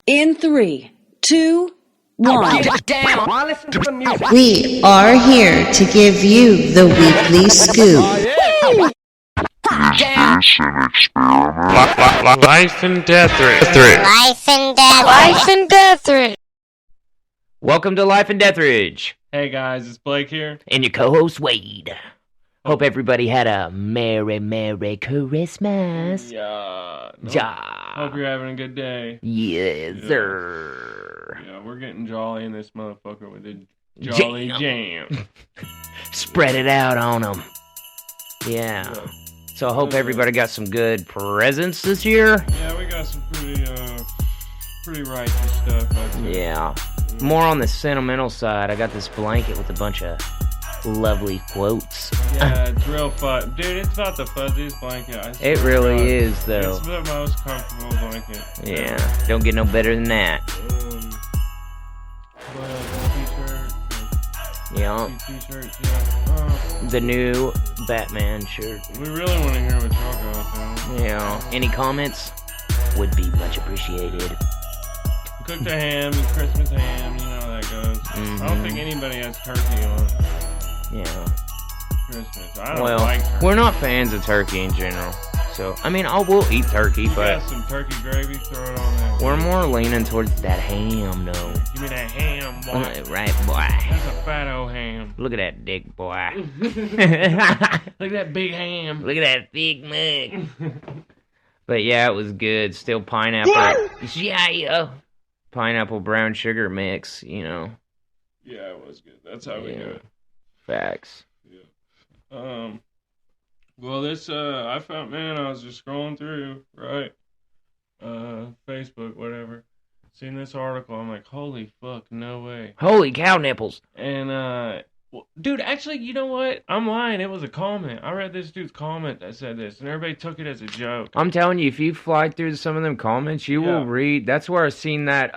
In 3, 2, 1. Get down. Listen to the music. We are here to give you the weekly scoop. Down. Life and death threat. Life and death. Life and death threat. Welcome to Life and Death Ridge. Hey guys, it's Blake here. And your co-host Wade. Hope everybody had a Merry Christmas. Yeah. Ja. Hope you're having a good day. Yes, sir. Yeah, we're getting jolly in this motherfucker with a jolly jam. Spread it out on them. Yeah. So I hope everybody got some good presents this year. Yeah, we got some pretty righteous stuff. I think. Yeah. More on the sentimental side, I got this blanket with a bunch of lovely quotes. Yeah, it's real fun. Dude, it's about the fuzziest blanket. I swear It to really God. is, though. It's the most comfortable blanket. Yeah, don't get no better than that. T-shirt. Yeah, T-shirts, yeah. the new Batman shirt. We really want to hear what y'all got, though. Yeah, any comments would be much appreciated. Cooked a ham, Christmas ham, you know how that goes. I don't think anybody has turkey on Yeah. Christmas. I don't Well, like turkey. we're not fans of turkey in general. So, I mean, I will eat turkey, You but got some turkey gravy, throw it on there. we're more leaning towards that ham, though. Give me that ham, boy. Right, boy. That's a fat old ham. Look at that dick, boy. Look at that big ham. Look at that big mug. But yeah, it was good. Still pineapple. Yeah. Pineapple brown sugar mix, you know. Yeah, it was good. That's how we do it. Facts. Yeah. Well, this, I found, man, I was just scrolling through, right? Facebook, whatever. Seen this article. I'm like, holy fuck, no way. Holy cow nipples. And, well, dude, actually, you know what? I'm lying. It was a comment. I read this dude's comment that said this, and everybody took it as a joke. I'm telling you, if you fly through some of them comments, you will read. That's where I seen that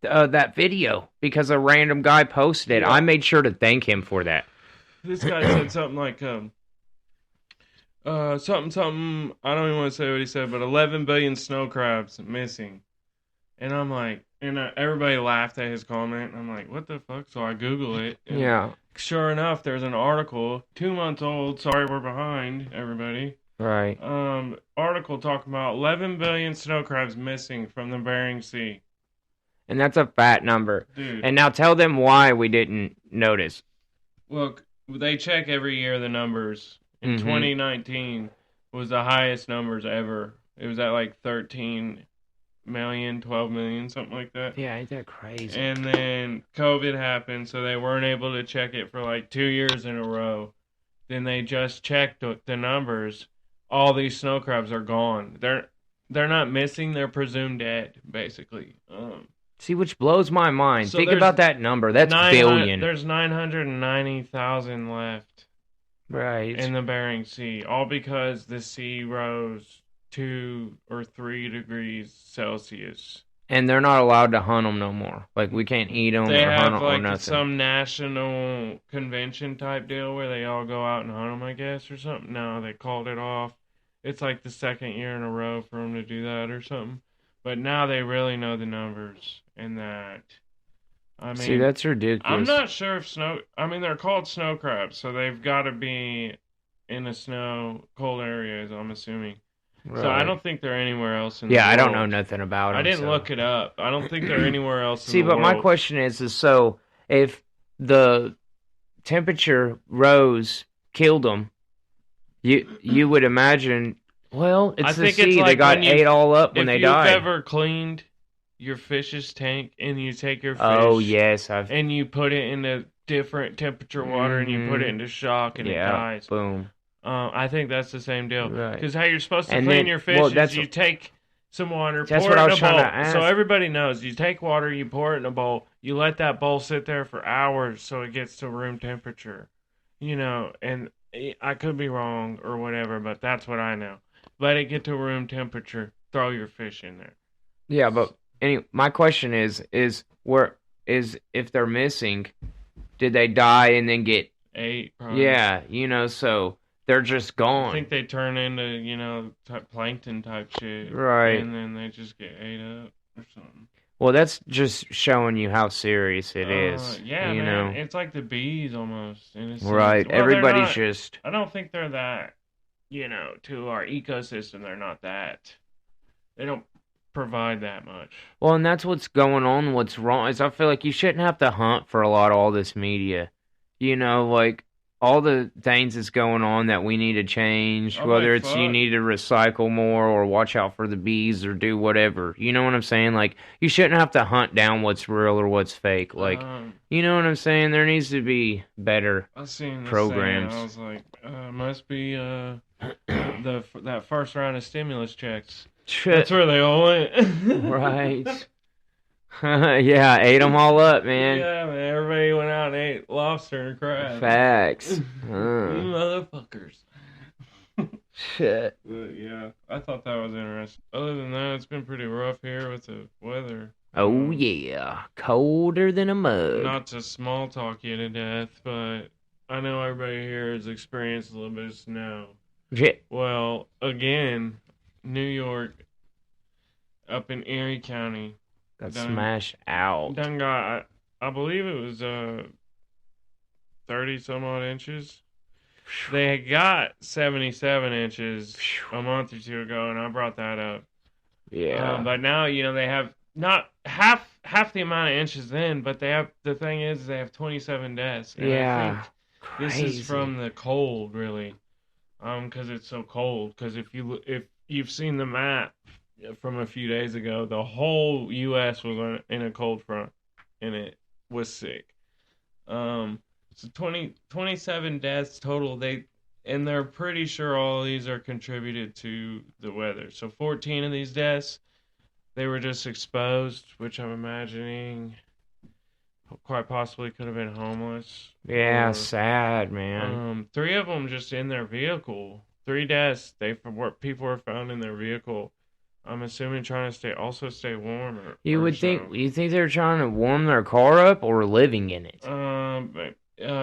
that video because a random guy posted it. Yeah. I made sure to thank him for that. This guy said something like, something. I don't even want to say what he said, but 11 billion snow crabs missing. And I'm like, and everybody laughed at his comment. And I'm like, what the fuck? So I Google it. And Yeah. Sure enough, there's an article, 2 months old. Sorry, we're behind, everybody. Right. Article talking about 11 billion snow crabs missing from the Bering Sea. And that's a fat number. Dude. And now tell them why we didn't notice. Well, they check every year the numbers. In 2019 was the highest numbers ever. It was at like 13 million, 12 million, something like that. Yeah, ain't that crazy? And then COVID happened, so they weren't able to check it for like 2 years in a row. Then they just checked the numbers. All these snow crabs are gone. They're not missing. They're presumed dead, basically. See, which blows my mind. So Think about that number. That's billion. There's 990,000 left. Right. In the Bering Sea, all because the sea rose 2 or 3 degrees Celsius. And they're not allowed to hunt them no more. Like, we can't eat them They or have hunt them or like nothing. some national convention type deal where they all go out and hunt them, I guess, or something. No, they called it off. It's like the second year in a row for them to do that or something. But now they really know the numbers and that. I mean, see, that's ridiculous. I'm not sure if they're called snow crabs, so they've got to be in a cold areas, I'm assuming. Right. So I don't think they're anywhere else in the Yeah, world. I don't know nothing about them. I didn't look it up. I don't think they're anywhere else See, in the but world. my question is so if the temperature rose, killed them, you would imagine, well, it's I the think sea. it's like they got when you- ate all up when they If you've died. ever cleaned your fish's tank and you take your fish Oh, yes. and you put it into different temperature water and you put it into shock and it dies. Boom. I think that's the same deal. Right. Because how you're supposed to And clean then- your fish well, is that's- you take some water, That's pour what it I in was a bowl. trying to ask. So everybody knows, you take water, you pour it in a bowl, you let that bowl sit there for hours so it gets to room temperature. You know, and I could be wrong or whatever, but that's what I know. Let it get to room temperature, throw your fish in there. Yeah, but my question is if they're missing, did they die and then get... Ate, probably. Yeah, so they're just gone. I think they turn into, plankton type shit. Right. And then they just get ate up. or something. Well, that's just showing you how serious it is. Yeah, you man, know? it's like the bees almost in a sense. Right. Well, they're Everybody's not. just. I don't think they're that. To our ecosystem, they're not that. They don't provide that much. Well, and that's what's going on. What's wrong is I feel like you shouldn't have to hunt for a lot of all this media. Like all the things that's going on that we need to change, I'm whether like, it's you fuck. need to recycle more or watch out for the bees or do whatever. You know what I'm saying? Like, you shouldn't have to hunt down what's real or what's fake. Like, you know what I'm saying? There needs to be better I seen this programs. thing, I was like, must be that first round of stimulus checks. That's where they all went. Right. Yeah, ate them all up, man. Yeah, man. Everybody went out and ate lobster and crab. Facts. You motherfuckers. Shit. But yeah, I thought that was interesting. Other than that, it's been pretty rough here with the weather. Oh, yeah. Colder than a mug. Not to small talk you to death, but I know everybody here has experienced a little bit of snow. Yeah. Well, again, New York, up in Erie County, Got smashed out. done got, I believe it was 30 some odd inches. They got 77 inches a month or two ago, and I brought that up. Yeah. But now, they have not half the amount of inches then, but the thing is they have 27 deaths. And Yeah. I think this is from the cold, really. Because it's so cold. Because if you've seen the map from a few days ago, the whole U.S. was in a cold front, and it was sick. So 27 deaths total. They're pretty sure all of these are contributed to the weather. So 14 of these deaths, they were just exposed, which I'm imagining quite possibly could have been homeless. Yeah, or, sad, man. 3 of them just in their vehicle. 3 deaths. People were found in their vehicle. I'm assuming trying to stay warm. You think they're trying to warm their car up or living in it?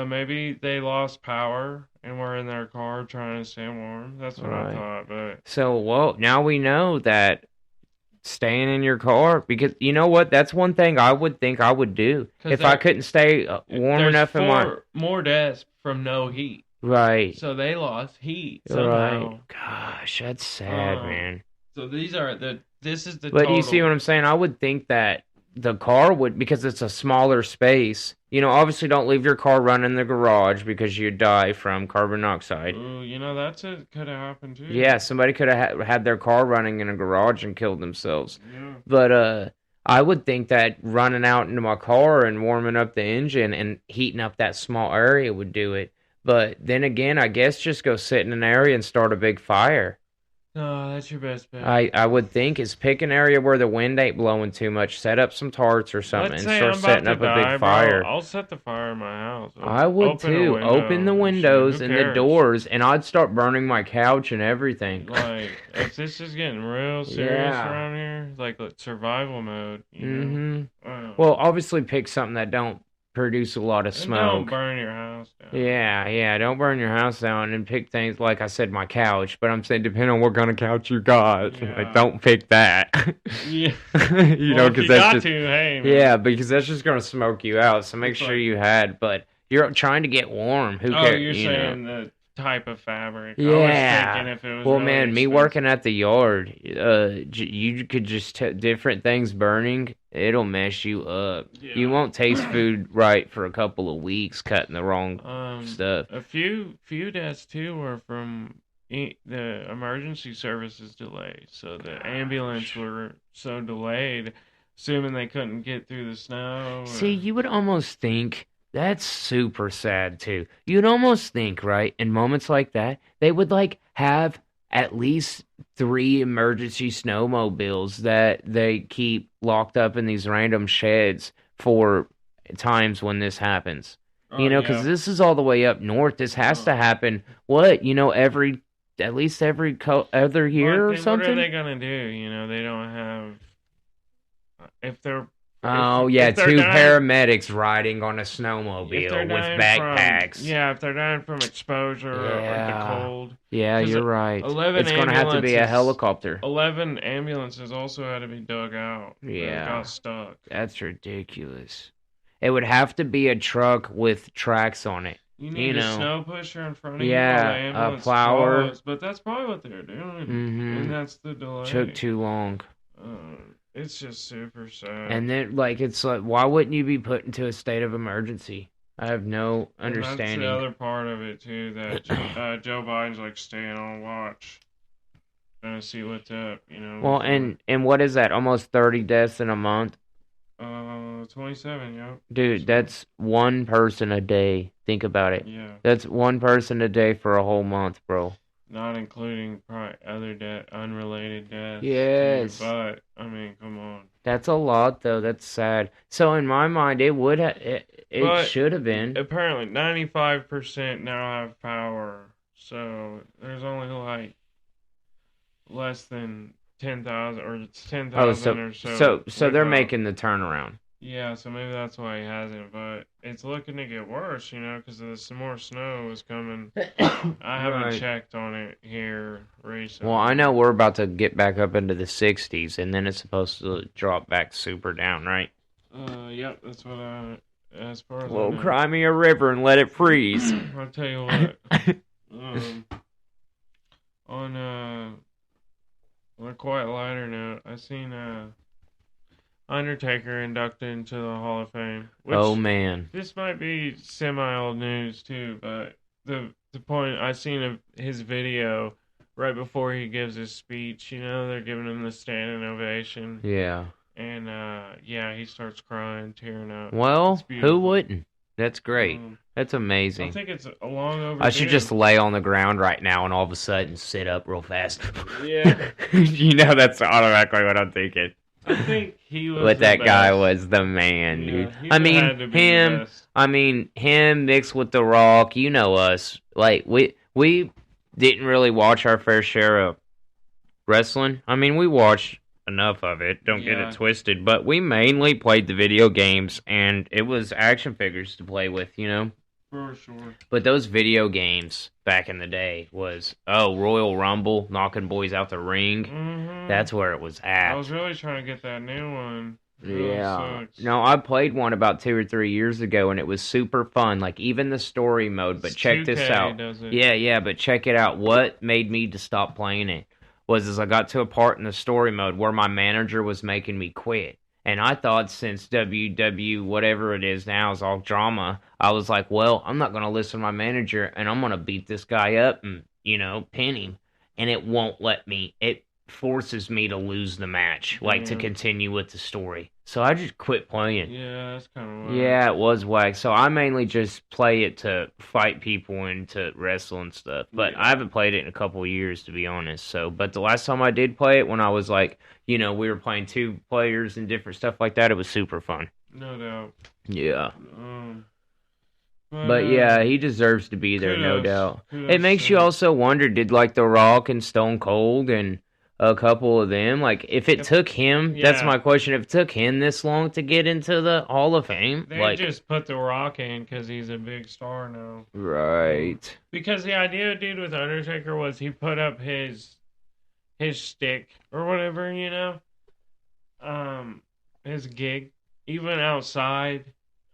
Maybe they lost power and were in their car trying to stay warm. That's what I thought. But so, well, now we know that staying in your car, because you know what? That's one thing I would think I would do if I couldn't stay warm enough in my. More deaths from no heat. Right. So they lost heat somehow. Right. Gosh, that's sad, man. So this is the But total. you see what I'm saying? I would think that the car would, because it's a smaller space. Obviously don't leave your car running in the garage because you'd die from carbon monoxide. Ooh, could have happened too. Yeah, somebody could have had their car running in a garage and killed themselves. Yeah. But I would think that running out into my car and warming up the engine and heating up that small area would do it. But then again, I guess just go sit in an area and start a big fire. No, that's your best bet. I would think is pick an area where the wind ain't blowing too much, set up some tarts or something, and start setting up a big fire. I'll set the fire in my house. I would too. Open the windows and the doors, and I'd start burning my couch and everything. Like, if this is getting real serious around here, like survival mode. Well, obviously pick something that don't produce a lot of smoke. Don't burn your house down. Yeah, don't burn your house down and pick things like I said, my couch. But I'm saying, depending on what kind of couch you got, like, don't pick that. Yeah, because that's just hey, man. Yeah, because that's just gonna smoke you out. So make sure you had. But you're trying to get warm. Who cares? Oh, you're saying the type of fabric. Yeah. I was thinking if it was well, really man, me expensive. working at the yard, you could just different things burning. It'll mess you up. Yeah. You won't taste food right for a couple of weeks cutting the wrong stuff. A few deaths too were from the emergency services delay. So the ambulance were so delayed, assuming they couldn't get through the snow. See, you would almost think that's super sad too. You'd almost think, right, in moments like that, they would like have at least 3 emergency snowmobiles that they keep locked up in these random sheds for times when this happens. Because this is all the way up north. This has to happen, at least every other year or something? What are they going to do? They don't have... If they're Oh, yeah, if they're two dying- paramedics riding on a if they're snowmobile with dying backpacks. if they're dying from exposure or the Yeah. cold. Yeah, 'Cause you're right. 11 It's going to have to be a ambulances- helicopter. 11 ambulances also had to be dug out. Yeah. They got stuck. That's ridiculous. It would have to be a truck with tracks on it. You need You a know. snow pusher in front of Yeah, you while the a ambulance plower. follows, but that's probably what they're doing. Mhm. And that's the delay. Took too long. It's just super sad. And then, it's like, why wouldn't you be put into a state of emergency? I have no And understanding. that's the other part of it, too, that Joe Biden's, like, staying on watch. Trying to see what's up, you know. Well, and what is that? Almost 30 deaths in a month? 27, yeah. Dude, that's one person a day. Think about it. Yeah. That's one person a day for a whole month, bro. Not including probably other unrelated deaths. Yes. Too, but, I mean, come on. That's a lot, though. That's sad. So, in my mind, it would But should have been. Apparently, 95% now have power. So, there's only, like, less than 10,000, or it's 10,000 or so. So they're without. making the turnaround. Yeah, so maybe that's why he hasn't, but it's looking to get worse, you know, because some more snow is coming. I haven't Right. checked on it here recently. Well, I know we're about to get back up into the 60s, and then it's supposed to drop back super down, right? Yep, that's what as far as I Well, know. cry me a river and let it freeze. I'll tell you what, on a quite lighter note, I seen, Undertaker inducted into the Hall of Fame. Which, Oh, man. this might be semi-old news too, but the point I seen his video right before he gives his speech. You know, they're giving him the standing ovation, Yeah. and he starts crying, tearing up. Well, It's beautiful. who wouldn't? That's great. That's I amazing. think it's a long overdue. I should just lay on the ground right now and all of a sudden sit up real fast. Yeah. You know, that's automatically what I'm thinking. I think he was. But the that guy best. was the man, Yeah, dude. he I had mean, to be the best. him mixed with The Rock, you know us. Like, we didn't really watch our fair share of wrestling. I mean, we watched enough of it, don't get Yeah. it twisted, but we mainly played the video games, and it was action figures to play with, you know? For sure. But those video games back in the day was, Royal Rumble, knocking boys out the ring. Mm-hmm. That's where it was at. I was really trying to get that new one. It really Yeah. sucks. No, I played one about 2 or 3 years ago, and it was super fun. Like, even the story mode. But check this 2K out. does it. Yeah, but check it out. What made me to stop playing it was I got to a part in the story mode where my manager was making me quit. And I thought since WW whatever it is now is all drama, I was like, well, I'm not going to listen to my manager, and I'm going to beat this guy up and, pin him. And it won't let me. It forces me to lose the match, to continue with the story. So I just quit playing. Yeah, that's kind of Yeah, it was whack. So I mainly just play it to fight people and to wrestle and stuff. But I haven't played it in a couple of years, to be honest. So, but the last time I did play it, when I was like, we were playing 2 players and different stuff like that, it was super fun. No doubt. Yeah. But yeah, he deserves to be there, no kudos. doubt. Kudos It makes to you him. also wonder, did The Rock and Stone Cold and a couple of them, if it took him, that's yeah. my question, if it took him this long to get into the Hall of Fame, They just put The Rock in because he's a big star now. right. Because the idea, dude, with Undertaker was he put up his stick or whatever, his gig, even outside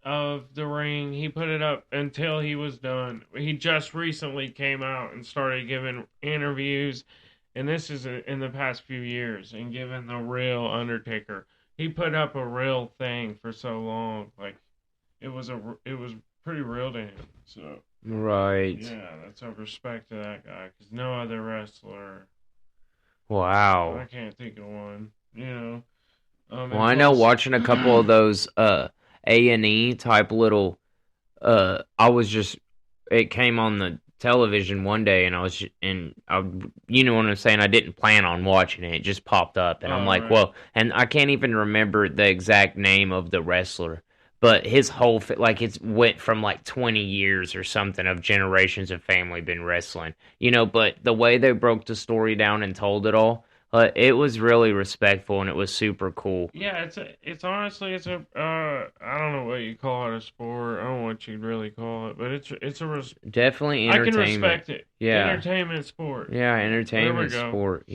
of the ring. He put it up until he was done. He just recently came out and started giving interviews, and this is in the past few years, and giving the real Undertaker. He put up a real thing for so long, it was pretty real to him. So Right. yeah, that's a respect to that guy, because no other wrestler. Wow. I can't think of one. Well, I know watching a couple of those A&E type little it came on the television one day, and you know what I'm saying, I didn't plan on watching it. It just popped up, and I'm like, right. well, and I can't even remember the exact name of the wrestler, but his whole it went from 20 years or something of generations of family been wrestling, but the way they broke the story down and told it all, It was really respectful and it was super cool. Yeah, it's honestly I don't know what you call it, a sport. I don't know what you'd really call it, but Definitely I can entertainment. respect it. Yeah. Entertainment sport. Yeah, entertainment There we go. sport,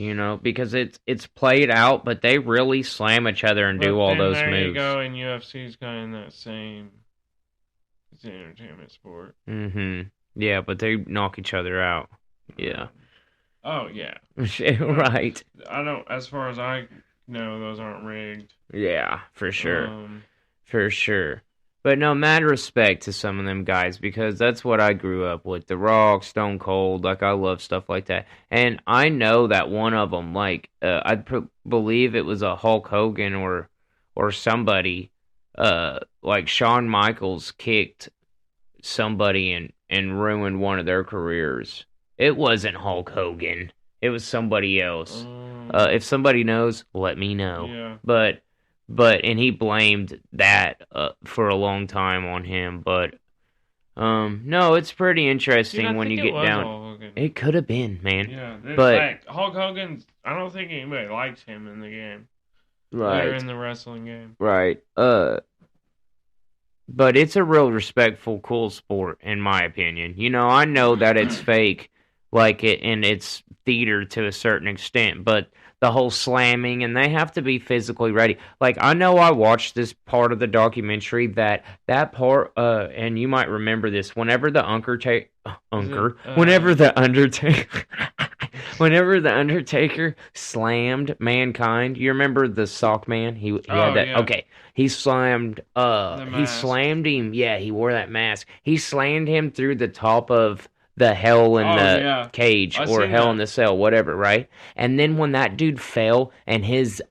because it's played out, but they really slam each other and do But all then those there moves. you go, and UFC's kind of in that same. It's an entertainment sport. Mm-hmm. Yeah, but they knock each other out. Yeah. Oh yeah. Right. I don't. As far as I know, those aren't rigged. Yeah, for sure. Um, For sure. But no, mad respect to some of them guys because that's what I grew up with. The Rock, Stone Cold, like I love stuff like that. And I know that one of them, like believe it was a Hulk Hogan or somebody, like Shawn Michaels kicked somebody and ruined one of their careers. It wasn't Hulk Hogan. It was somebody else. If somebody knows, let me know. yeah. And he blamed that for a long time on him. But no, it's pretty interesting Dude, I when you think get it was down. Hulk Hogan. It could have been, man. Yeah, but like Hulk Hogan's. I don't think anybody likes him in the game. right, Or in the wrestling game. right. But it's a real respectful, cool sport, in my opinion. I know that it's fake, and it's theater to a certain extent, but the whole slamming, and they have to be physically ready. Like, I know I watched this part of the documentary, that part, and you might remember this, whenever the whenever the Undertaker slammed Mankind, you remember the sock man? He had that. Yeah. Okay, he slammed him. Yeah, he wore that mask. He slammed him through the top of the Hell in the Cage or Hell in the Cell, whatever, right? And then when that dude fell and his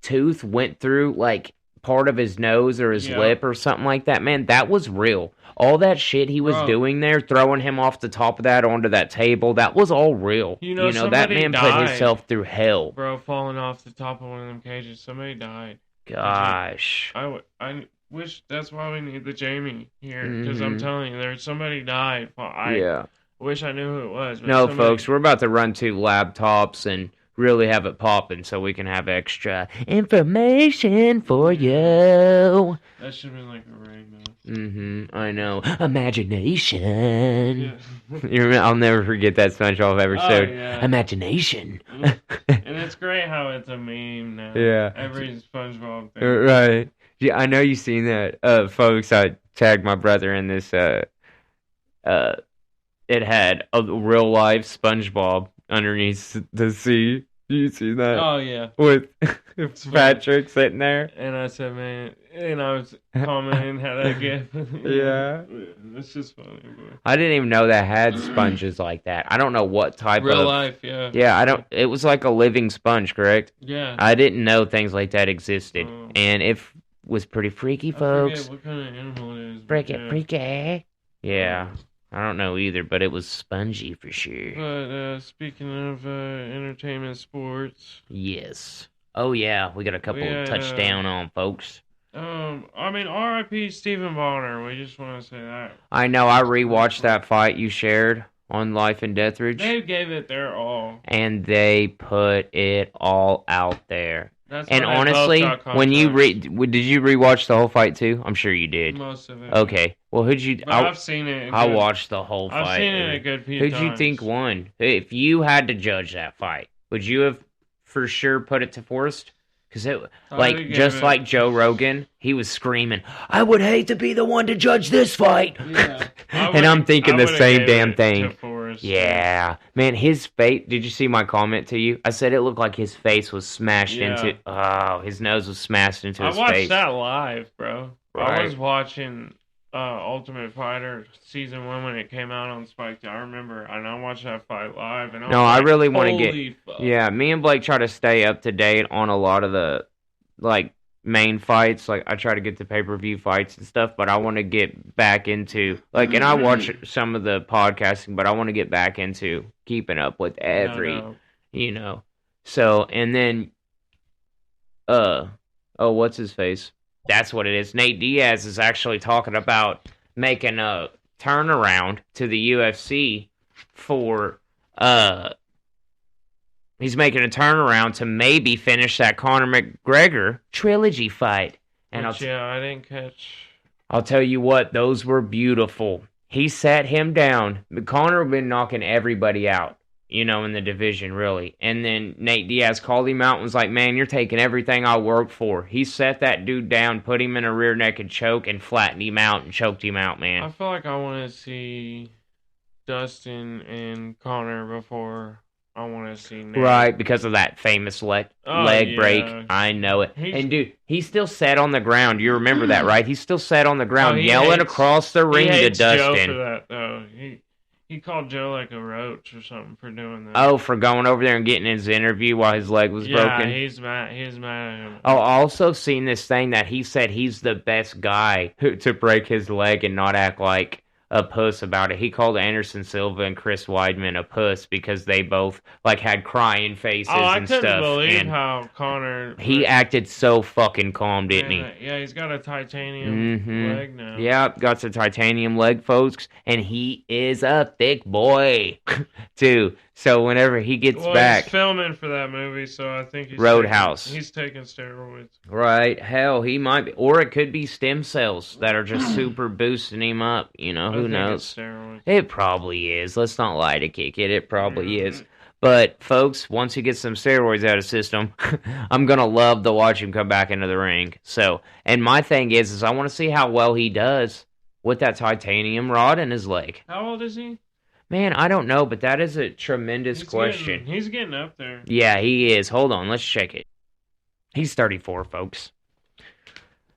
tooth went through like part of his nose or his lip or something like that, man, that was real. All that shit he was doing there, throwing him off the top of that onto that table, that was all real. That man put himself through hell. Bro, falling off the top of one of them cages. Somebody died. Gosh. I wish that's why we need the Jamie here. Because I'm telling you, there's somebody died. I wish I knew who it was. But no, folks, we're about to run 2 laptops and really have it popping so we can have extra information for you. That should have been like a ring, though. I know. Imagination. Yeah. I'll never forget that SpongeBob episode. Oh, yeah. Imagination. And it's great how it's a meme now. Yeah. Every SpongeBob thing. Right. Yeah, I know you've seen that. Folks, I tagged my brother in this. It had a real life SpongeBob underneath the sea. Do you see that? Oh, yeah. With Patrick sitting there. And I said, man, and I was commenting how that gif. Yeah. It's just funny, boy. I didn't even know that had sponges like that. I don't know what type Real of... life, yeah. Yeah, it was like a living sponge, correct? Yeah. I didn't know things like that existed. And it was pretty freaky, folks. I forget what kind of animal it is. Freaky. Yeah. I don't know either, but it was spongy for sure. But speaking of entertainment sports, yes. Oh yeah, we got a couple touchdown on, folks. I mean, R.I.P. Stephen Bonner. We just want to say that. I know. I rewatched that fight you shared on Life and Death Ridge. They gave it their all, and they put it all out there. That's and honestly, when you did you rewatch the whole fight too? I'm sure you did. Most of it. Okay. Well, I've seen it. I watched the whole fight. I've seen it a good few times. Who'd you think won? If you had to judge that fight, would you have for sure put it to Forrest? Because like Joe Rogan, he was screaming, "I would hate to be the one to judge this fight." Yeah. And I'm thinking the same damn thing. Forrest, yeah, man, his face. Did you see my comment to you? I said it looked like his face was smashed into. Oh, his nose was smashed into his face. I watched that live, bro. Right. I was watching Ultimate Fighter Season 1 when it came out on Spike. I remember, and I watched that fight live. And I really want to get. Fuck. Yeah, me and Blake try to stay up to date on a lot of the main fights. Like I try to get the pay-per-view fights and stuff, but I want to get back into and I watch some of the podcasting, but I want to get back into keeping up with every, So, and then, what's his face? That's what it is. Nate Diaz is actually talking about making a turnaround to the UFC for He's making a turnaround to maybe finish that Conor McGregor trilogy fight. And I didn't catch. I'll tell you what, those were beautiful. He sat him down. Conor had been knocking everybody out, in the division, really. And then Nate Diaz called him out and was like, man, you're taking everything I worked for. He set that dude down, put him in a rear naked choke, and flattened him out and choked him out, man. I feel like I want to see Dustin and Conor before I want to see Nate. Right, because of that famous leg break. I know it. And, dude, he still sat on the ground. You remember that, right? He still sat on the ground yelling across the ring to Dustin. Joe for that, though. He called Joe like a roach or something for doing that. Oh, for going over there and getting his interview while his leg was broken? Yeah, he's mad at him. Oh, I also seen this thing that he said he's the best guy to break his leg and not act like a puss about it. He called Anderson Silva and Chris Weidman a puss because they both had crying faces and stuff. I couldn't believe how Conor. He acted so fucking calm, didn't he? Yeah, he's got a titanium leg now. Yeah, got the titanium leg, folks, and he is a thick boy too. So whenever he gets back, he's filming for that movie, so I think he's Roadhouse. He's taking steroids. Right? Hell, he might be, or it could be stem cells that are just super boosting him up. Who knows? It probably is. Let's not lie to kick it. It probably is. But folks, once he gets some steroids out of his system, I'm gonna love to watch him come back into the ring. So, and my thing is I want to see how well he does with that titanium rod in his leg. How old is he? Man, I don't know, but that is a tremendous question. He's getting up there. Yeah, he is. Hold on, let's check it. He's 34, folks.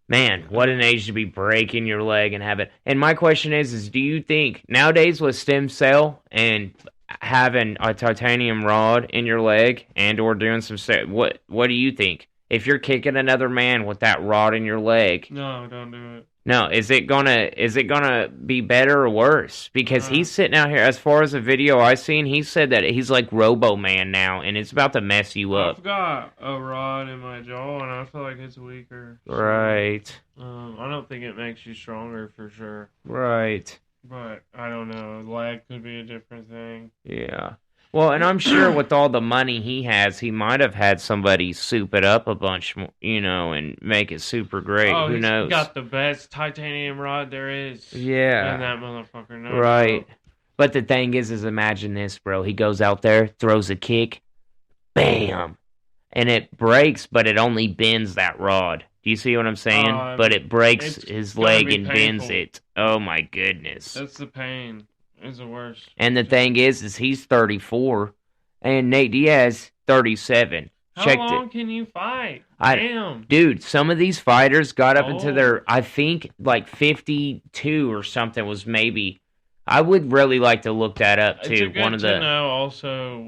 Man, what an age to be breaking your leg and have it. And my question is do you think nowadays with stem cell and having a titanium rod in your leg and or doing some what do you think? If you're kicking another man with that rod in your leg, no, don't do it. No, is it gonna be better or worse? Because he's sitting out here. As far as the video I seen, he said that he's like Robo Man now, and it's about to mess you up. I've got a rod in my jaw, and I feel like it's weaker. So, right. I don't think it makes you stronger for sure. Right. But I don't know. Leg could be a different thing. Yeah. Well, and I'm sure with all the money he has, he might have had somebody soup it up a bunch, and make it super great. Who knows? He's got the best titanium rod there is. Yeah. And that motherfucker knows. Right. But the thing is imagine this, bro. He goes out there, throws a kick, bam, and it breaks, but it only bends that rod. Do you see what I'm saying? But it breaks his leg and bends it. Oh, my goodness. That's the pain. It's the worst. And the thing is he's 34, and Nate Diaz 37. How long can you fight? Damn. Dude, some of these fighters got up into their, I think, 52 or something was maybe. I would really like to look that up, too. It's good to know also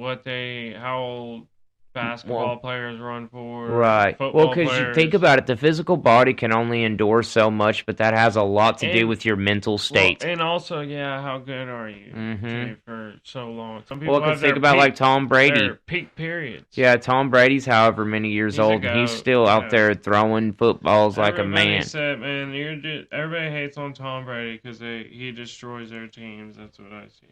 how old basketball players run for. Right. Well, because you think about it, the physical body can only endure so much, but that has a lot to do with your mental state. And also, how good are you for so long? Some people because think about Tom Brady. Peak periods. Yeah, Tom Brady's however many years old. He's still out there throwing footballs like a man. Said, man, everybody hates on Tom Brady because he destroys their teams. That's what I see.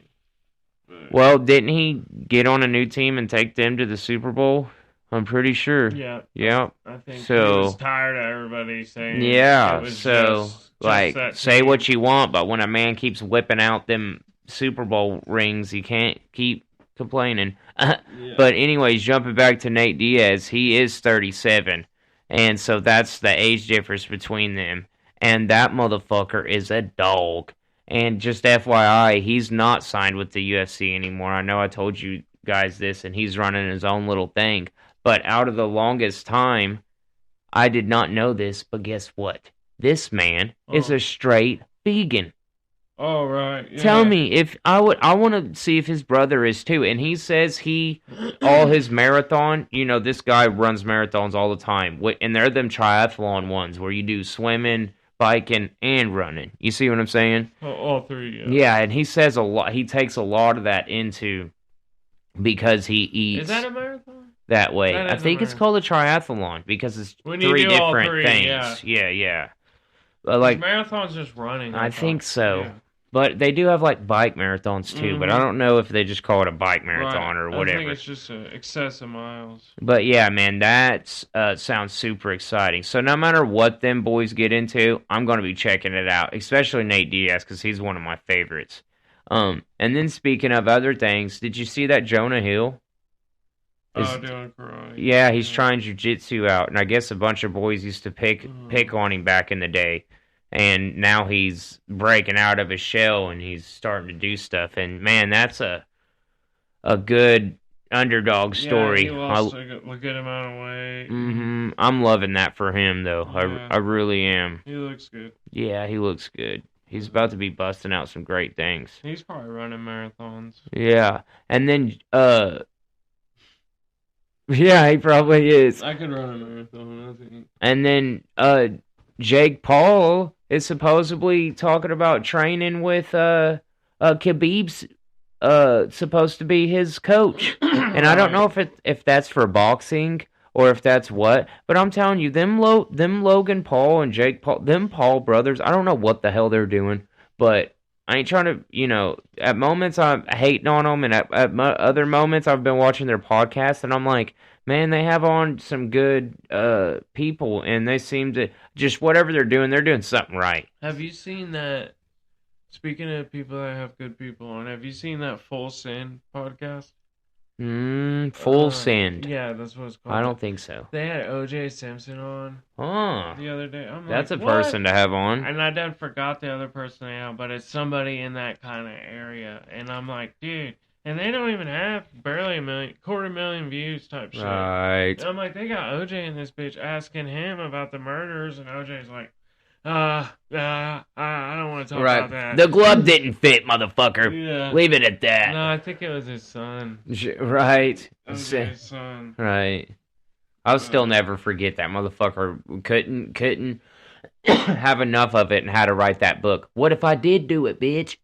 Well, didn't he get on a new team and take them to the Super Bowl? I'm pretty sure. Yeah. Yeah. I think he was tired of everybody saying. Yeah. Say what you want, but when a man keeps whipping out them Super Bowl rings, you can't keep complaining. But anyways, jumping back to Nate Diaz, he is 37, and so that's the age difference between them. And that motherfucker is a dog. And just FYI, he's not signed with the UFC anymore. I know I told you guys this, and he's running his own little thing. But out of the longest time, I did not know this, but guess what? This man is a straight vegan. Oh, right. Yeah. Tell me, if I want to see if his brother is too. And he says all his marathon, this guy runs marathons all the time. And they're them triathlon ones where you do swimming, biking, and running. You see what I'm saying? All three, Yeah, and he says a lot. He takes a lot of that into because he eats. Is that a marathon? That way. I think it's called a triathlon because it's three different things. Yeah. Marathon's just running. I think so. But they do have like bike marathons too. But I don't know if they just call it a bike marathon or I whatever. think it's just excessive miles. But yeah, man, that sounds super exciting. So no matter what them boys get into, I'm going to be checking it out, especially Nate Diaz because he's one of my favorites. And then speaking of other things, did you see that Jonah Hill? Doing karate. Yeah, he's trying jiu-jitsu out, and I guess a bunch of boys used to pick on him back in the day, and now he's breaking out of his shell and he's starting to do stuff. And man, that's a good underdog story. Yeah, he lost a good amount of weight. I'm loving that for him, though. Yeah. I really am. He looks good. Yeah, he looks good. He's about to be busting out some great things. He's probably running marathons. Yeah, and then yeah, he probably is. I could run a marathon, I think. And then Jake Paul is supposedly talking about training with Khabib's supposed to be his coach. And I don't know if that's for boxing or if that's what, but I'm telling you, them Logan Paul and Jake Paul, them Paul brothers, I don't know what the hell they're doing, but I ain't trying to, at moments I'm hating on them, and at other moments I've been watching their podcast, and I'm like, man, they have on some good people, and they seem to, just whatever they're doing something right. Have you seen that, speaking of people that have good people on, have you seen that Full Send podcast? Full Send. Yeah, that's what it's called. I don't think so. They had O.J. Simpson on the other day. That's like, a person to have on. And I done forgot the other person they have, but it's somebody in that kind of area. And I'm like, dude, and they don't even have barely 250,000 views type shit. Right. And I'm like, they got O.J. in this bitch asking him about the murders, and O.J.'s like, I don't want to talk about that. The glove didn't fit, motherfucker. Yeah. Leave it at that. No, I think it was his son. Right. O.J.'s son. Right. I'll still never forget that motherfucker couldn't have enough of it and had to write that book. What if I did do it, bitch?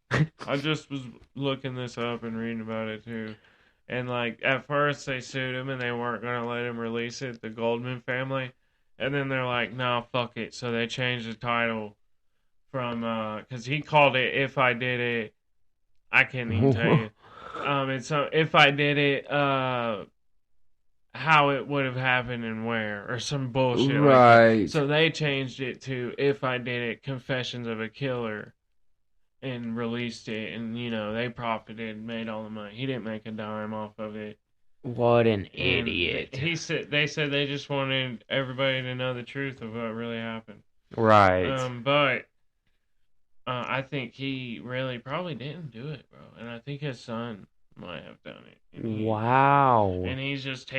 I just was looking this up and reading about it too. And like at first they sued him and they weren't gonna let him release it, the Goldman family. And then they're like, no, fuck it. So they changed the title from, because he called it If I Did It. I can't even tell you. And so If I Did It, how it would have happened and where, or some bullshit. Right. Like that. So they changed it to If I Did It, Confessions of a Killer, and released it. And, they profited, made all the money. He didn't make a dime off of it. What an idiot. They said they just wanted everybody to know the truth of what really happened. Right. But I think he really probably didn't do it, bro. And I think his son might have done it. Wow. And he's just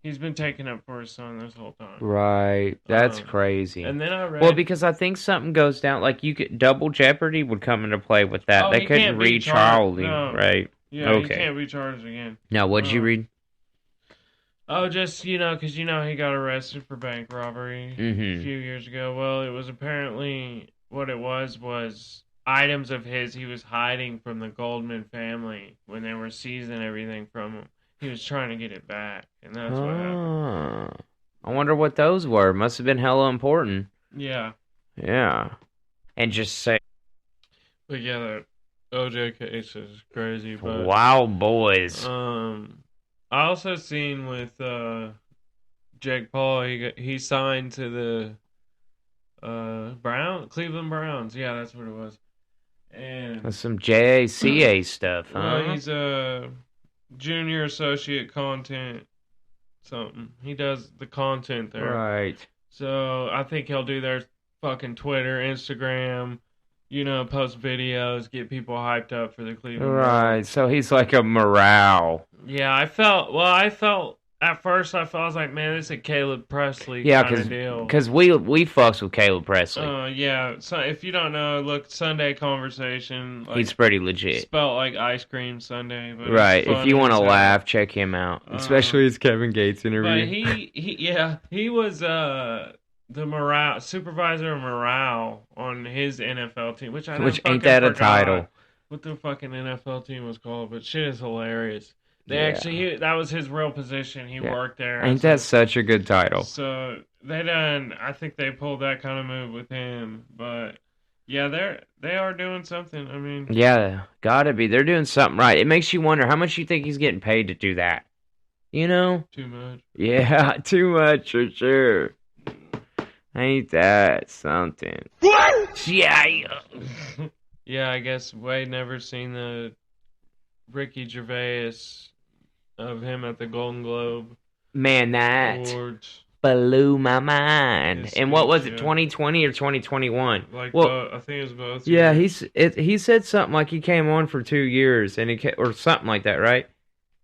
he's been taking up for his son this whole time. Right. That's crazy. And then I read... Well, because I think something goes down, like Double Jeopardy would come into play with that. They couldn't retrial him, right? Yeah, okay. He can't be charged again. Now, what'd you read? Oh, just, because, he got arrested for bank robbery a few years ago. Well, it was apparently, what it was items of his he was hiding from the Goldman family when they were seizing everything from him. He was trying to get it back, and that's what happened. I wonder what those were. Must have been hella important. Yeah. Yeah. And just say... But yeah, that OJ case is crazy. But, wow, boys. I also seen with Jake Paul, he signed to the Cleveland Browns. Yeah, that's what it was. And that's some JACA stuff, huh? Well, he's a junior associate content something. He does the content there. Right. So I think he'll do their fucking Twitter, Instagram, post videos, get people hyped up for the Cleveland Right, Browns. So he's like a morale. Yeah, I felt, at first I was like, man, this is a Caleb Presley kind of deal. Because we fucks with Caleb Presley. Yeah, so if you don't know, look, Sunday Conversation. Like, he's pretty legit. Spelled like ice cream Sunday. But right, if you want to laugh, check him out. Especially his Kevin Gates interview. But he was the supervisor of morale on his NFL team, which ain't that a title? What the fucking NFL team was called, but shit is hilarious. That was his real position. He worked there. Ain't that such a good title? So I think they pulled that kind of move with him, but Yeah, they are doing something. I mean, Yeah, gotta be. They're doing something right. It makes you wonder how much you think he's getting paid to do that. You know? too much. Yeah, too much for sure. Ain't that something? What? Yeah. Yeah, I guess Wade never seen the Ricky Gervais of him at the Golden Globe Man, that Awards. blew my mind. His And what was speech, it, yeah. 2020 or 2021? Like, Well, I think it was both. yeah, years. he said something like he came on for 2 years and or something like that, right?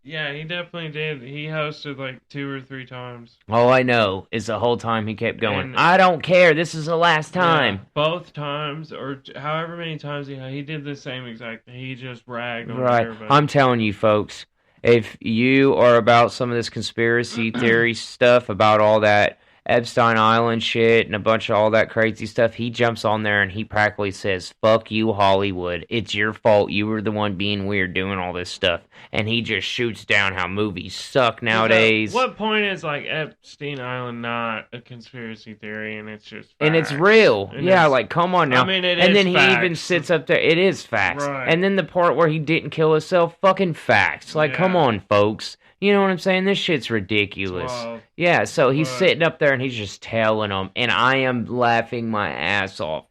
Yeah, he definitely did. He hosted like 2 or 3 times. All I know is the whole time he kept going, And- I don't care, this is the last time. Yeah, both times, or however many times he did the same exact thing. He just ragged on Right. everybody. I'm telling you, folks, if you are about some of this conspiracy theory stuff, about all that Epstein Island shit and a bunch of all that crazy stuff, he jumps on there and he practically says, fuck you, Hollywood. It's your fault. You were the one being weird doing all this stuff. And he just shoots down how movies suck nowadays. At what point is like Epstein Island not a conspiracy theory and it's just facts? And it's real. And yeah, it's- like, come on now. I mean, it and is then he facts. even sits up there. It is facts. Right. And then the part where he didn't kill himself, fucking facts. Like, Yeah. come on, folks. You know what I'm saying? This shit's ridiculous. wild. Yeah, so he's But- sitting up there and he's just telling them, and I am laughing my ass off.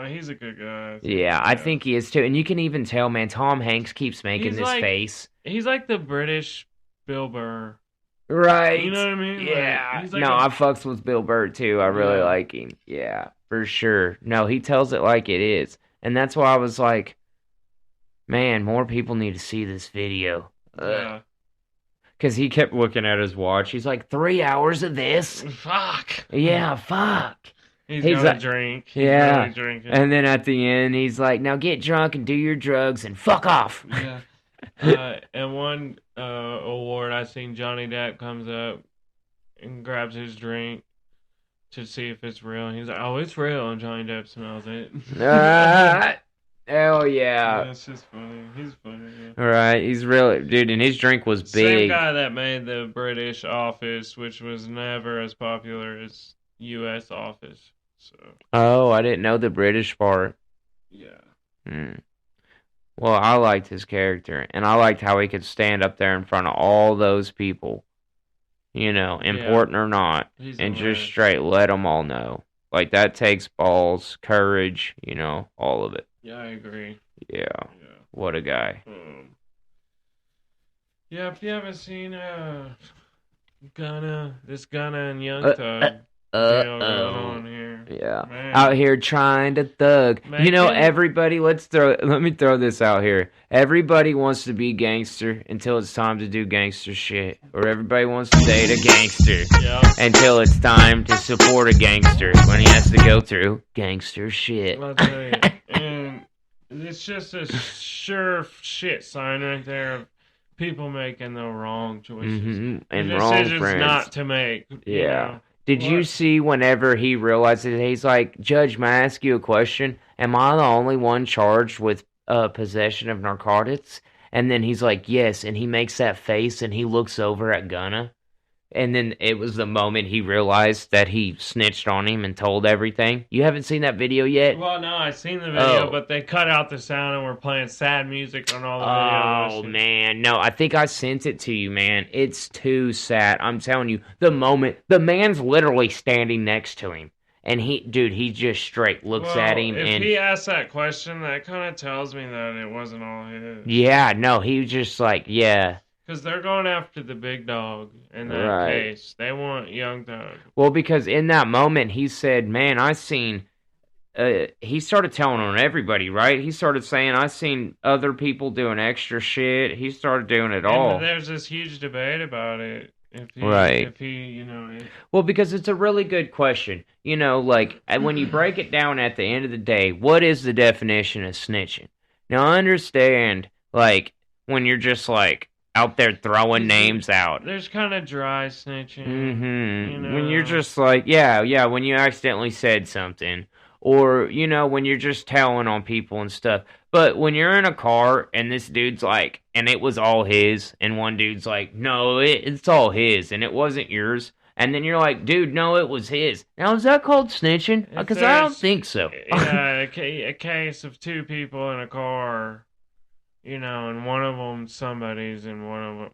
He's a good guy. Yeah, I think he is too. And you can even tell, man, Tom Hanks keeps making He's this like- face. He's like the British Bill Burr. Right. You know what I mean? Like, Yeah. he's like no, a- I fucks with Bill Burr too. I really Yeah. like him. Yeah, for sure. No, he tells it like it is. And that's why I was like, man, more people need to see this video. Yeah. Because he kept looking at his watch. He's like, 3 hours of this? Fuck. Yeah, fuck. He's He's gonna like- drink. He's Yeah. really drinking. And then at the end, he's like, now get drunk and do your drugs and fuck off. Yeah. And one award I seen, Johnny Depp comes up and grabs his drink to see if it's real. And he's like, "Oh, it's real," and Johnny Depp smells it. Hell yeah. That's just funny. He's funny. Yeah. All right, he's really, dude, and his drink was Same big. guy that made the British Office, which was never as popular as U.S. Office. So Oh, I didn't know the British part. yeah. Hmm. Well, I liked his character, and I liked how he could stand up there in front of all those people, you know, important or not, He's and hilarious. just straight let them all know. Like, that takes balls, courage, you know, all of it. Yeah, I agree. Yeah, Yeah. what a guy. Yeah, if you haven't seen this Gunna and Young Uh, Thug deal going Uh-oh. on here. Yeah. Man. Out here trying to thug. You know, Making- everybody, let me throw this out here. Everybody wants to be gangster until it's time to do gangster shit. Or everybody wants to date a gangster Yeah. until it's time to support a gangster when he has to go through gangster shit. I'll tell you. And it's just a sure shit sign right there of people making the wrong choices. Mhm. The And wrong decisions friends. not to make. you Yeah. know. Did you What? see whenever he realizes, he's like, Judge, may I ask you a question? Am I the only one charged with possession of narcotics? And then he's like, yes. And he makes that face and he looks over at Gunna. And then it was the moment he realized that he snitched on him and told everything. You haven't seen that video yet? Well, no, I seen the video, Oh. but they cut out the sound and were playing sad music on all the Oh, videos. man. No, I think I sent it to you, man. It's too sad. I'm telling you, the man's literally standing next to him. And he just straight looks at him. If And he asked that question, that kind of tells me that it wasn't all his. yeah, no, he was just like, yeah. Because they're going after the big dog in that Right. case. They want Young Thug. Well, because in that moment, he said, man, I seen, he started telling on everybody, right? He started saying, I seen other people doing extra shit. He started doing it all. And there's this huge debate about it. If he, Right. If he, you know. Well, because it's a really good question. You know, like, when you break it down at the end of the day, what is the definition of snitching? Now, I understand, like, when you're just, like, out there throwing names out. There's kind of dry snitching. Mm-hmm. You When you're know. just like, yeah, when you accidentally said something. Or, you know, when you're just telling on people and stuff. But when you're in a car and this dude's like, and it was all his, and one dude's like, no, it's all his, and it wasn't yours. And then you're like, dude, no, it was his. Now, is that called snitching? Because I don't think so. Yeah, a case of two people in a car, and one of them somebody's, and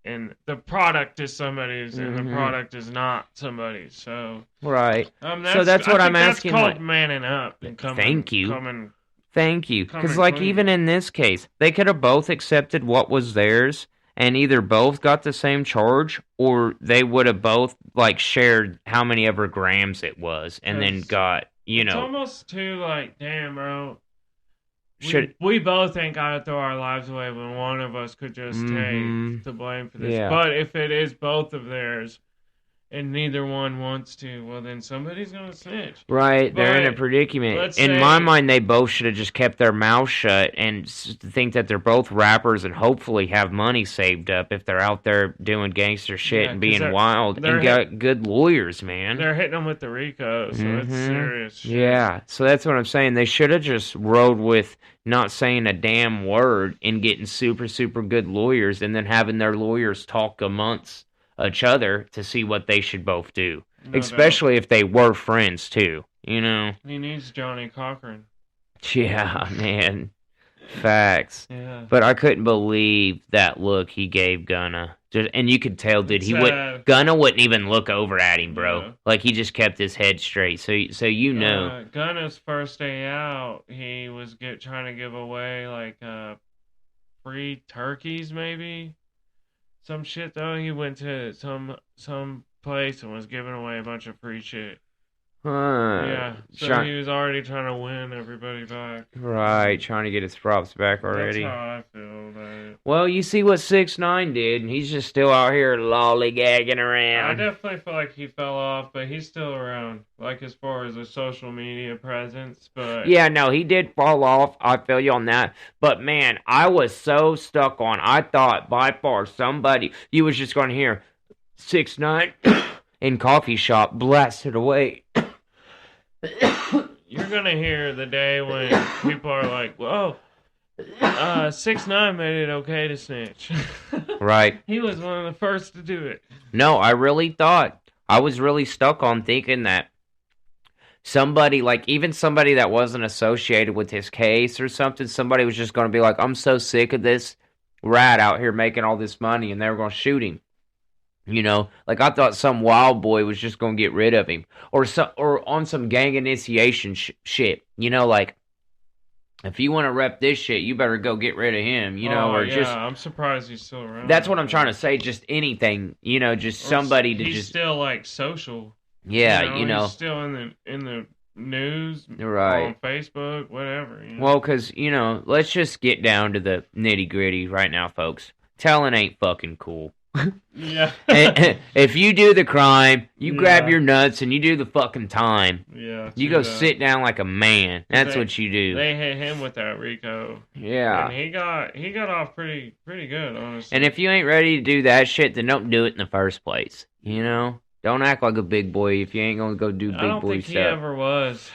and the product is somebody's, and the product is not somebody's. So right. So that's what I'm asking. That's called manning up. And thank you. Thank you. Because clean. even in this case, they could have both accepted what was theirs, and either both got the same charge, or they would have both shared how many ever grams it was, and then got It's almost too damn, bro. We both ain't gotta throw our lives away when one of us could just take the blame for this. Yeah. But if it is both of theirs and neither one wants to, well, then somebody's gonna snitch. Right, they're in a predicament. In my mind, they both should have just kept their mouth shut and think that they're both rappers and hopefully have money saved up if they're out there doing gangster shit and being wild and got good lawyers, man. They're hitting them with the RICO, so it's serious shit. Yeah, so that's what I'm saying. They should have just rode with not saying a damn word and getting super, super good lawyers and then having their lawyers talk amongst each other to see what they should both do. No especially doubt. If they were friends, too. He needs Johnny Cochran. Yeah, man. Facts. Yeah. But I couldn't believe that look he gave Gunna. And you could tell, dude, Gunna wouldn't even look over at him, bro. Yeah. He just kept his head straight. So you know. Gunna's first day out, he was trying to give away, free turkeys, maybe? Some shit, though. He went to some place and was giving away a bunch of free shit. Yeah, so he was already trying to win everybody back. Right, trying to get his props back already. That's how I feel about it. Well, you see what 6ix9ine did, and he's just still out here lollygagging around. I definitely feel like he fell off, but he's still around, as far as a social media presence. But yeah, no, he did fall off. I feel you on that. But man, I was so stuck on. I thought by far you was just going to hear 6ix9ine in coffee shop blasted away. You're gonna hear the day when people are like, "Whoa, 6ix9ine made it okay to snitch." Right. He was one of the first to do it. No, I really thought I was really stuck on thinking that somebody, even somebody that wasn't associated with his case or something, somebody was just gonna be like, "I'm so sick of this rat out here making all this money," and they were gonna shoot him. I thought some wild boy was just gonna get rid of him, or on some gang initiation shit. If you want to rep this shit, you better go get rid of him. I'm surprised he's still around. That's what I'm trying to say. Just anything, just somebody to he's just still social. Yeah, he's still in the news, right? On Facebook, whatever. Well, because let's just get down to the nitty gritty right now, folks. Telling ain't fucking cool. Yeah. If you do the crime, you grab your nuts and you do the fucking time. Yeah. You go sit down like a man. That's what you do. They hit him with that RICO. Yeah. And he got off pretty good, honestly. And if you ain't ready to do that shit, then don't do it in the first place. Don't act like a big boy if you ain't gonna go do big boy stuff. I don't think he ever was.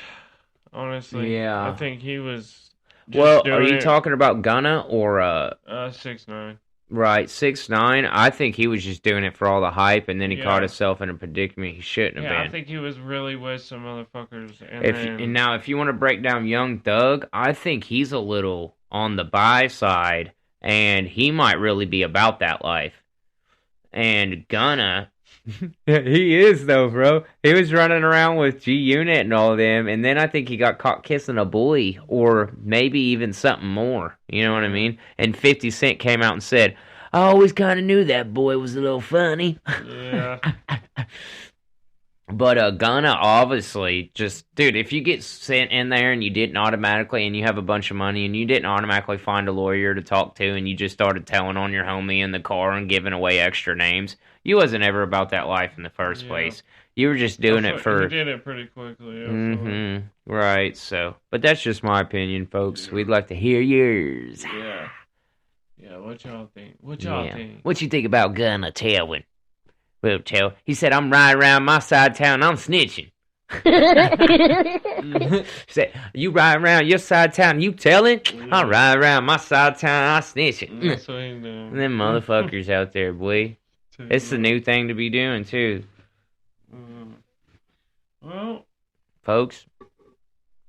Honestly. Yeah. I think he was. Are you talking about Gunna or 6ix9ine? Right, 6ix9ine, I think he was just doing it for all the hype, and then he caught himself in a predicament he shouldn't have been. I think he was really with some motherfuckers. And now, if you want to break down Young Thug, I think he's a little on the buy side, and he might really be about that life. And Gunna, he is though, bro. He was running around with G-Unit and all of them, and then I think he got caught kissing a boy, or maybe even something more. You know what I mean? And 50 Cent came out and said, "I always kind of knew that boy was a little funny." Yeah. But Gunna, obviously, just, dude, if you get sent in there and you didn't automatically, and you have a bunch of money, and you didn't automatically find a lawyer to talk to, and you just started telling on your homie in the car and giving away extra names, you wasn't ever about that life in the first place. You were just doing it for... You did it pretty quickly. Right, so... But that's just my opinion, folks. We'd like to hear yours. Yeah. Yeah, what y'all think? What y'all think? What you think about Gunna telling? Well, tell. He said, "I'm riding around my side of town, I'm snitching." Said, "You ride around your side of town, you telling? I ride around my side of town, I snitching." That's what he knows. Them motherfuckers out there, boy. It's the new thing to be doing, too. folks.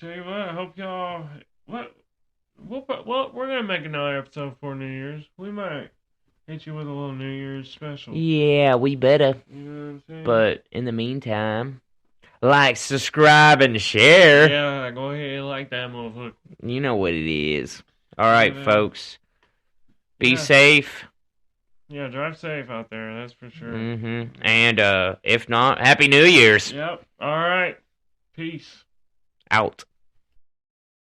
Tell you what, I hope y'all. We're gonna make another episode for New Year's. We might hit you with a little New Year's special. Yeah, we better. You know what I'm saying? But in the meantime, like, subscribe, and share. Yeah, go ahead and like that motherfucker. You know what it is. All right, Yeah. folks. Be Yeah. safe. Yeah, drive safe out there, that's for sure. And if not, Happy New Year's. Yep. All right. Peace. Out.